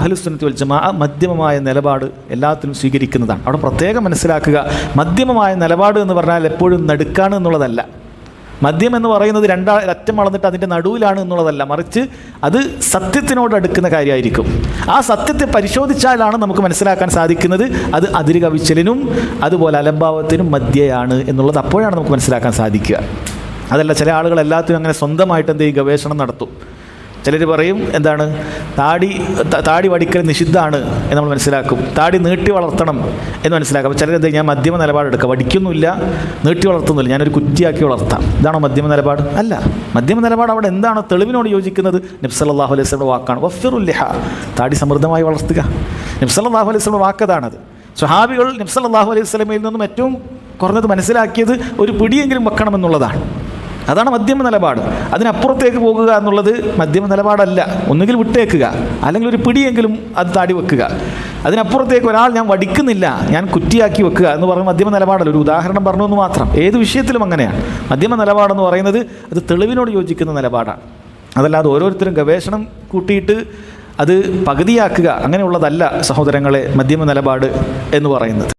അഹ്ലുസുന്നത്തി വൽ ജമാഅ മധ്യമമായ നിലപാട് എല്ലാത്തിലും സ്വീകരിക്കുന്നതാണ്. അവിടെ പ്രത്യേകം മനസ്സിലാക്കുക, മധ്യമമായ നിലപാട് എന്ന് പറഞ്ഞാൽ എപ്പോഴും നടുക്കാണ് എന്നുള്ളതല്ല. മദ്യം എന്ന് പറയുന്നത് അറ്റം വളർന്നിട്ട് അതിൻ്റെ നടുവിലാണ് എന്നുള്ളതല്ല, മറിച്ച് അത് സത്യത്തിനോട് അടുക്കുന്ന കാര്യമായിരിക്കും. ആ സത്യത്തെ പരിശോധിച്ചാലാണ് നമുക്ക് മനസ്സിലാക്കാൻ സാധിക്കുന്നത് അത് അതിര് കവിച്ചലിനും അതുപോലെ അലംഭാവത്തിനും മധ്യയാണ് എന്നുള്ളത്. അപ്പോഴാണ് നമുക്ക് മനസ്സിലാക്കാൻ സാധിക്കുക. അതല്ല, ചില ആളുകൾ എല്ലാത്തിനും അങ്ങനെ സ്വന്തമായിട്ട് എന്തെങ്കിലും ഗവേഷണം നടത്തും. ചിലർ പറയും എന്താണ്, താടി വടിക്കൽ നിഷിദ്ധമാണ് എന്ന് നമ്മൾ മനസ്സിലാക്കും, താടി നീട്ടി വളർത്തണം എന്ന് മനസ്സിലാക്കാം. ചിലരെന്താ, ഞാൻ മധ്യമ നിലപാടെടുക്കുക, വടിക്കൊന്നുമില്ല, നീട്ടി വളർത്തുന്നില്ല, ഞാനൊരു കുറ്റിയാക്കി വളർത്താം. ഇതാണോ മധ്യമ നിലപാട്? അല്ല. മധ്യമ നിലപാട് അവിടെ എന്താണോ തെളിവിനോട് യോജിക്കുന്നത് നബി സല്ലല്ലാഹു അലൈഹി വസല്ലം വാക്കാണ്, വഫിറുൽ ലിഹ, താടി സമൃദ്ധമായി വളർത്തുക. നബി സല്ലല്ലാഹു അലൈഹി വസല്ലം വാക്കതാണത്. സ്വഹാബികൾ നബി സല്ലല്ലാഹു അലൈഹി വസല്ലമയിൽ നിന്നും ഏറ്റവും കുറഞ്ഞത് മനസ്സിലാക്കിയത് ഒരു പിടിയെങ്കിലും വെക്കണമെന്നുള്ളതാണ്. അതാണ് മധ്യമ നിലപാട്. അതിനപ്പുറത്തേക്ക് പോകുക എന്നുള്ളത് മധ്യമ നിലപാടല്ല. ഒന്നുകിൽ വിട്ടേക്കുക, അല്ലെങ്കിൽ ഒരു പിടിയെങ്കിലും അത് താടി വെക്കുക. അതിനപ്പുറത്തേക്ക് ഒരാൾ ഞാൻ വടിക്കുന്നില്ല, ഞാൻ കുറ്റിയാക്കി വെക്കുക എന്ന് പറയുന്ന മധ്യമ നിലപാടല്ല. ഒരു ഉദാഹരണം പറഞ്ഞു എന്ന് മാത്രം. ഏത് വിഷയത്തിലും അങ്ങനെയാണ്. മധ്യമ നിലപാടെന്ന് പറയുന്നത് അത് തെളിവിനോട് യോജിക്കുന്ന നിലപാടാണ്. അതല്ലാതെ ഓരോരുത്തരും ഗവേഷണം കൂട്ടിയിട്ട് അത് പകുതിയാക്കുക, അങ്ങനെയുള്ളതല്ല സഹോദരങ്ങളെ മധ്യമ നിലപാട് എന്ന് പറയുന്നത്.